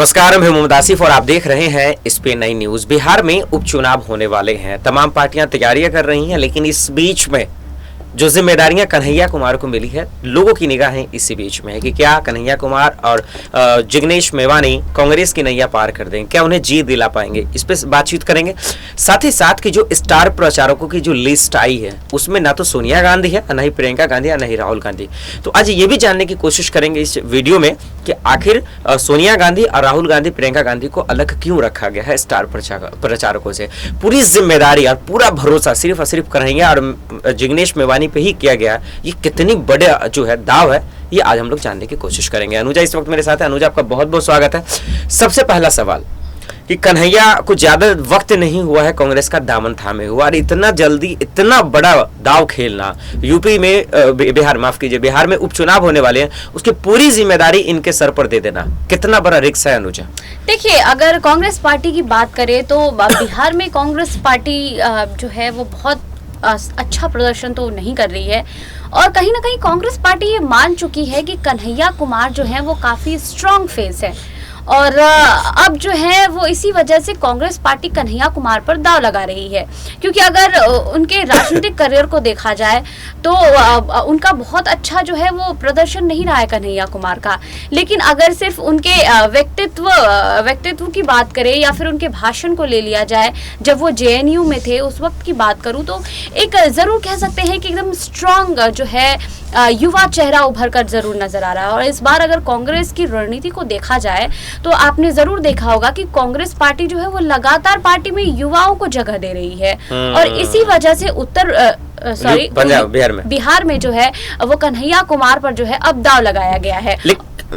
नमस्कार, मैं मोहम्मद आसिफ और आप देख रहे हैं इस पे नई न्यूज। बिहार में उपचुनाव होने वाले हैं, तमाम पार्टियां तैयारियां कर रही हैं, लेकिन इस बीच में जो जिम्मेदारियां कन्हैया कुमार को मिली है, लोगों की निगाहें इसी बीच में है कि क्या कन्हैया कुमार और जिग्नेश मेवानी कांग्रेस की नैया पार कर देंगे, क्या उन्हें जीत दिला पाएंगे। इस पे बातचीत करेंगे। साथ ही साथ की जो स्टार प्रचारकों की जो लिस्ट आई है उसमें ना तो सोनिया गांधी है, ना ही प्रियंका गांधी, ना ही राहुल गांधी। तो आज ये भी जानने की कोशिश करेंगे इस वीडियो में कि आखिर सोनिया गांधी और राहुल गांधी, प्रियंका गांधी को अलग क्यों रखा गया है स्टार प्रचारकों से। पूरी जिम्मेदारी और पूरा भरोसा सिर्फ और सिर्फ कन्हैया और जिग्नेश मेवानी पे ही किया गया। ये कितनी बड़े जो है दाव है, ये आज हम लोग जानने की कोशिश करेंगे। अनुजा इस वक्त मेरे साथ है। अनुजा, आपका बहुत बहुत स्वागत है। सबसे पहला सवाल कि कन्हैया को ज्यादा वक्त नहीं हुआ है कांग्रेस का दामन थामे हुआ, और इतना जल्दी इतना बड़ा दाव खेलना, यूपी में बिहार में उपचुनाव होने वाले हैं, उसकी पूरी जिम्मेदारी इनके सर पर दे देना कितना बड़ा रिस्क है अनुजा? देखिए, अगर कांग्रेस पार्टी की बात करें तो बिहार में कांग्रेस पार्टी जो है वो बहुत अच्छा प्रदर्शन तो नहीं कर रही है, और कहीं ना कहीं कांग्रेस पार्टी ये मान चुकी है कि कन्हैया कुमार जो है वो काफी स्ट्रॉन्ग फेस है, और अब जो है वो इसी वजह से कांग्रेस पार्टी कन्हैया कुमार पर दाव लगा रही है। क्योंकि अगर उनके राजनीतिक करियर को देखा जाए तो उनका बहुत अच्छा जो है वो प्रदर्शन नहीं रहा है कन्हैया कुमार का, लेकिन अगर सिर्फ उनके व्यक्तित्व की बात करें या फिर उनके भाषण को ले लिया जाए, जब वो जेएनयू में थे उस वक्त की बात करूं तो एक जरूर कह सकते हैं कि एकदम स्ट्रॉन्ग जो है युवा चेहरा उभर कर जरूर नजर आ रहा है। और इस बार अगर कांग्रेस की रणनीति को देखा जाए तो आपने जरूर देखा होगा कि कांग्रेस पार्टी जो है वो लगातार पार्टी में युवाओं को जगह दे रही है, और इसी वजह से बिहार में जो है वो कन्हैया कुमार पर जो है अब दाव लगाया गया है।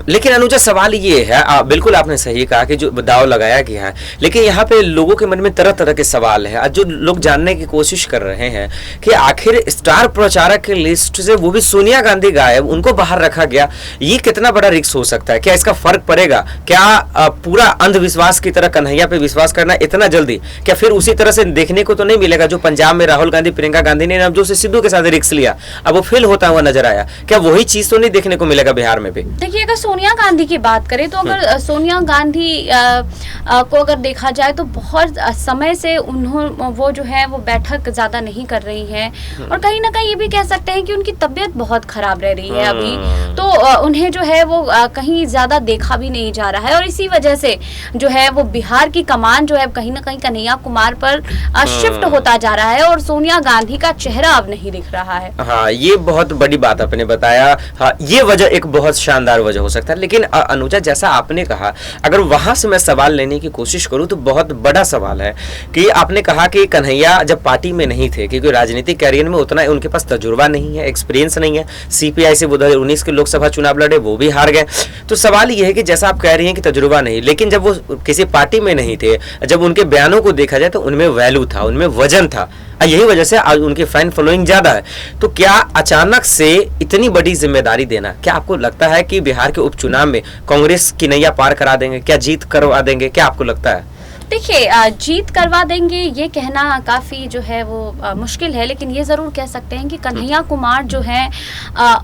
लेकिन अनुजा, सवाल ये है, बिल्कुल आपने सही कहा कि जो दाव लगाया गया है, लेकिन यहाँ पे लोगों के मन में तरह तरह के सवाल है। आज जो लोग जानने की कोशिश कर रहे हैं कि आखिर स्टार प्रचारक की लिस्ट से वो भी सोनिया गांधी गायब, उनको बाहर रखा गया, ये कितना बड़ा रिस्क हो सकता है? क्या इसका फर्क पड़ेगा? क्या पूरा अंधविश्वास की तरह कन्हैया पे विश्वास करना इतना जल्दी? क्या फिर उसी तरह से देखने को तो नहीं मिलेगा जो पंजाब में राहुल गांधी, प्रियंका गांधी ने नवजोत सिद्धू के साथ रिस्क लिया, अब वो फेल होता हुआ नजर आया, क्या वही चीज तो नहीं देखने को मिलेगा बिहार में भी? देखिए, सोनिया गांधी की बात करें तो अगर सोनिया गांधी को अगर देखा जाए तो बहुत समय से वो जो है वो बैठक ज्यादा नहीं कर रही है, और कहीं ना कहीं ये भी कह सकते हैं कि उनकी तबीयत बहुत खराब रह रही है अभी, तो उन्हें जो है वो कहीं ज्यादा देखा भी नहीं जा रहा है, और इसी वजह से जो है वो बिहार की कमान जो है कहीं ना कहीं कन्हैया कुमार पर शिफ्ट होता जा रहा है, और सोनिया गांधी का चेहरा अब नहीं दिख रहा है। हाँ, ये बहुत बड़ी बात आपने बताया। हाँ, ये वजह एक बहुत शानदार वजह हो सकता है। लेकिन अनुजा, जैसा आपने कहा, अगर वहां से मैं सवाल लेने की कोशिश करूं तो बहुत बड़ा सवाल है कि आपने कहा कि कन्हैया जब पार्टी में नहीं थे, क्योंकि राजनीतिक कैरियर में उतना उनके पास तजुर्बा नहीं है, एक्सपीरियंस नहीं है। सीपीआई से 2019 के लोकसभा चुनाव लड़े, वो भी हार गए। तो सवाल ये है कि जैसा आप कह रही हैं कि तजुर्बा नहीं, लेकिन जब वो किसी पार्टी में नहीं थे, जब उनके बयानों को देखा जाए तो उनमें वैल्यू था, उनमें वजन था, यही वजह से आज उनकी फैन फॉलोइंग ज्यादा है। तो क्या अचानक से इतनी बड़ी जिम्मेदारी देना, क्या आपको लगता है कि बिहार के उपचुनाव में कांग्रेस की नैया पार करा देंगे? क्या जीत करवा देंगे? क्या आपको लगता है? देखिए, जीत करवा देंगे ये कहना काफ़ी जो है वो मुश्किल है, लेकिन ये ज़रूर कह सकते हैं कि कन्हैया कुमार जो है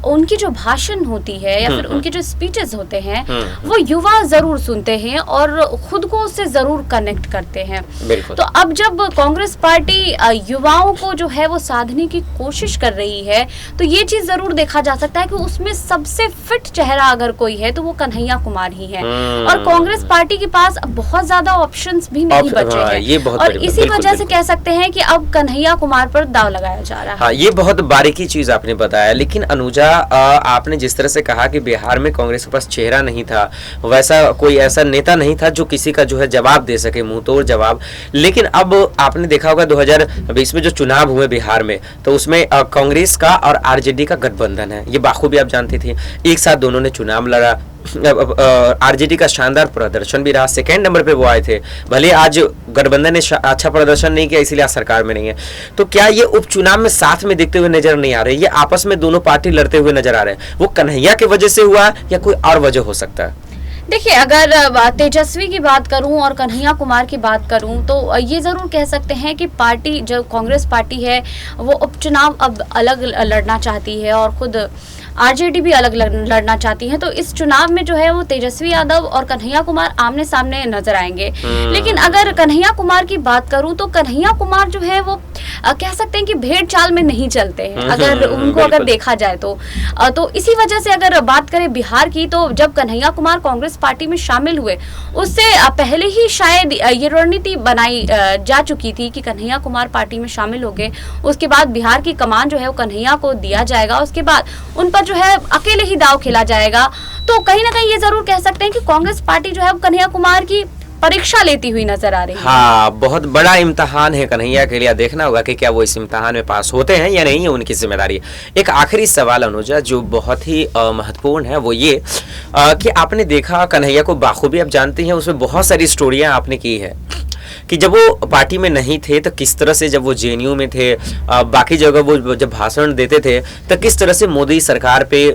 उनकी जो भाषण होती है या फिर उनके जो स्पीचेस होते हैं वो युवा ज़रूर सुनते हैं और ख़ुद को उससे ज़रूर कनेक्ट करते हैं। तो अब जब कांग्रेस पार्टी युवाओं को जो है वो साधने की कोशिश कर रही है तो ये चीज़ ज़रूर देखा जा सकता है कि उसमें सबसे फिट चेहरा अगर कोई है तो वो कन्हैया कुमार ही है, और कांग्रेस पार्टी के पास बहुत ज़्यादा ऑप्शंस भी नहीं बचे हैं, ये बहुत और इसी वजह से कह सकते हैं कि अब कन्हैया कुमार पर दाव लगाया जा रहा है। हाँ, ये बहुत बारीकी चीज आपने बताया। लेकिन अनुजा, आपने जिस तरह से कहा कि बिहार में कांग्रेस के पास चेहरा नहीं था, वैसा कोई ऐसा नेता नहीं था जो किसी का जो है जवाब दे सके, मुंह तोड़ जवाब। लेकिन अब आपने देखा होगा 2020 में जो चुनाव हुए बिहार में, तो उसमें कांग्रेस का और आरजेडी का गठबंधन है, ये बाखूबी आप जानती थी। एक साथ दोनों ने चुनाव लड़ा, आरजेडी का शानदार प्रदर्शन भी रहा, सेकेंड नंबर पे वो आए थे। भले आज गठबंधन ने अच्छा प्रदर्शन नहीं किया, इसीलिए सरकार में नहीं है। तो क्या ये उपचुनाव में साथ में दिखते हुए नजर नहीं आ रहे? ये आपस में दोनों पार्टी लड़ते हुए नजर आ रहे हैं, वो कन्हैया की वजह से हुआ या कोई और वजह हो सकता है? देखिए, अगर तेजस्वी की बात करूं और कन्हैया कुमार की बात करूं तो ये ज़रूर कह सकते हैं कि पार्टी जो कांग्रेस पार्टी है वो उपचुनाव अब अलग लड़ना चाहती है, और खुद आरजेडी भी अलग लड़ना चाहती है। तो इस चुनाव में जो है वो तेजस्वी यादव और कन्हैया कुमार आमने सामने नजर आएंगे। लेकिन अगर कन्हैया कुमार की बात करूं तो कन्हैया कुमार जो है वो कह सकते हैं कि भेड़ चाल में नहीं चलते हैं, अगर उनको अगर देखा जाए तो इसी वजह से अगर बात करें बिहार की, तो जब कन्हैया कुमार कांग्रेस पार्टी में शामिल हुए उससे पहले ही शायद ये रणनीति बनाई जा चुकी थी कि कन्हैया कुमार पार्टी में शामिल हो गए, उसके बाद बिहार की कमान जो है वो कन्हैया को दिया जाएगा, उसके बाद उन पर जो है अकेले ही दांव खेला जाएगा। तो कहीं ना कहीं ये जरूर कह सकते हैं कि कांग्रेस पार्टी जो है कन्हैया कुमार की परीक्षा लेती हुई नजर आ रही है। हाँ, बहुत बड़ा इम्तहान है कन्हैया के लिए, देखना होगा कि क्या वो इस इम्तहान में पास होते हैं या नहीं, है उनकी जिम्मेदारी है। एक आखिरी सवाल अनुजा जो बहुत ही महत्वपूर्ण है वो ये कि आपने देखा कन्हैया को बाखूबी आप जानती हैं, उसमें बहुत सारी स्टोरियां आपने की है कि जब वो पार्टी में नहीं थे तो किस तरह से, जब वो जेएनयू में थे, बाकी जगह वो जब भाषण देते थे तो किस तरह से मोदी सरकार पे,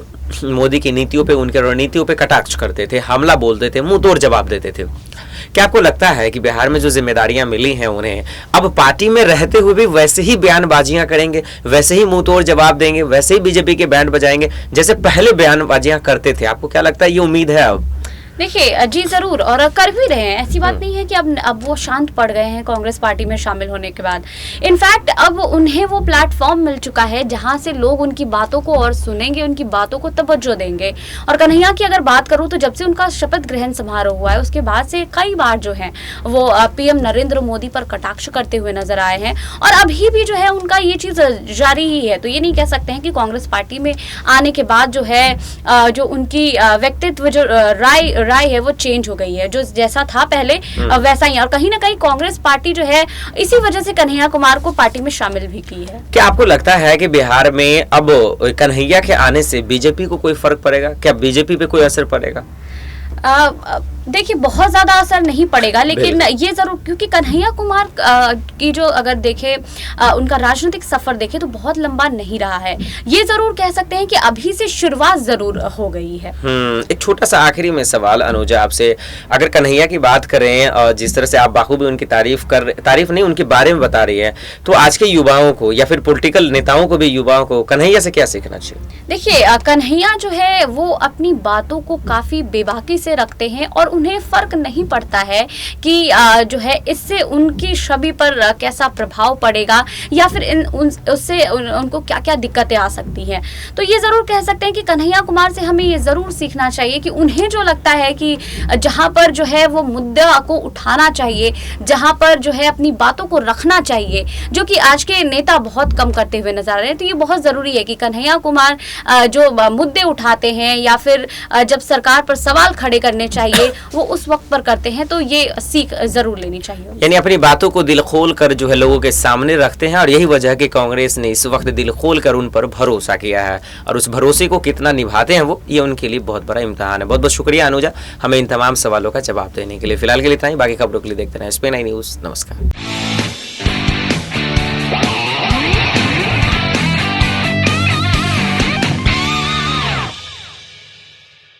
मोदी की नीतियों पे, उनके रणनीतियों पे कटाक्ष करते थे, हमला बोलते थे, मुंह तोड़ जवाब देते थे। क्या आपको लगता है कि बिहार में जो जिम्मेदारियां मिली हैं उन्हें, अब पार्टी में रहते हुए भी वैसे ही बयानबाजियां करेंगे, वैसे ही मुंह तोड़ जवाब देंगे, वैसे ही बीजेपी के बैंड बजाएंगे जैसे पहले बयानबाजियां करते थे? आपको क्या लगता है, ये उम्मीद है अब? देखिए जी जरूर, और कर भी रहे हैं, ऐसी बात नहीं है कि अब वो शांत पड़ गए हैं कांग्रेस पार्टी में शामिल होने के बाद। इनफैक्ट अब उन्हें वो प्लेटफॉर्म मिल चुका है जहां से लोग उनकी बातों को और सुनेंगे, उनकी बातों को तवज्जो देंगे। और कन्हैया की अगर बात करूं तो जब से उनका शपथ ग्रहण समारोह हुआ है उसके बाद से कई बार जो है वो पीएम नरेंद्र मोदी पर कटाक्ष करते हुए नजर आए हैं, और अभी भी जो है उनका ये चीज जारी ही है। तो ये नहीं कह सकते हैं कि कांग्रेस पार्टी में आने के बाद जो है जो उनकी व्यक्तित्व, जो राय है वो चेंज हो गई है, जो जैसा था पहले वैसा ही। और कहीं ना कहीं कांग्रेस पार्टी जो है इसी वजह से कन्हैया कुमार को पार्टी में शामिल भी की है। क्या आपको लगता है कि बिहार में अब कन्हैया के आने से बीजेपी को कोई फर्क पड़ेगा? क्या बीजेपी पे कोई असर पड़ेगा? देखिए बहुत ज्यादा असर नहीं पड़ेगा, लेकिन ये जरूर, क्योंकि कन्हैया कुमार की जो अगर देखे उनका राजनीतिक सफर देखे तो बहुत लंबा नहीं रहा है। ये जरूर कह सकते हैं कि अभी से शुरुआत जरूर हो गई है। एक छोटा सा आखिरी में सवाल अनुजा आपसे, अगर कन्हैया की बात करें, जिस तरह से आप बाखूबी उनकी तारीफ नहीं उनके बारे में बता रही है, तो आज के युवाओं को या फिर पॉलिटिकल नेताओं को भी, युवाओं को कन्हैया से क्या सीखना चाहिए? देखिए कन्हैया जो है वो अपनी बातों को काफी बेबाकी से रखते हैं और उन्हें फर्क नहीं पड़ता है कि जो है इससे उनकी छवि पर कैसा प्रभाव पड़ेगा या फिर उससे उनको क्या क्या दिक्कतें आ सकती हैं। तो ये जरूर कह सकते हैं कि कन्हैया कुमार से हमें ये जरूर सीखना चाहिए कि उन्हें जो लगता है कि जहां पर जो है वो मुद्दा को उठाना चाहिए, जहां पर जो है अपनी बातों को रखना चाहिए, जो कि आज के नेता बहुत कम करते हुए नजर आ रहे हैं। तो ये बहुत जरूरी है कि कन्हैया कुमार जो मुद्दे उठाते हैं या फिर जब सरकार पर सवाल खड़े करने चाहिए वो उस वक्त पर करते हैं, तो ये सीख जरूर लेनी चाहिए। यानी अपनी बातों को दिल खोल कर जो है लोगों के सामने रखते हैं, और यही वजह है कि कांग्रेस ने इस वक्त दिल खोल कर उन पर भरोसा किया है, और उस भरोसे को कितना निभाते हैं वो, ये उनके लिए बहुत बड़ा इम्तिहान है। बहुत बहुत शुक्रिया अनुजा हमें इन तमाम सवालों का जवाब देने के लिए। फिलहाल के लिए इतना ही, बाकी खबरों के लिए देखते रहें SPN9 न्यूज़। नमस्कार।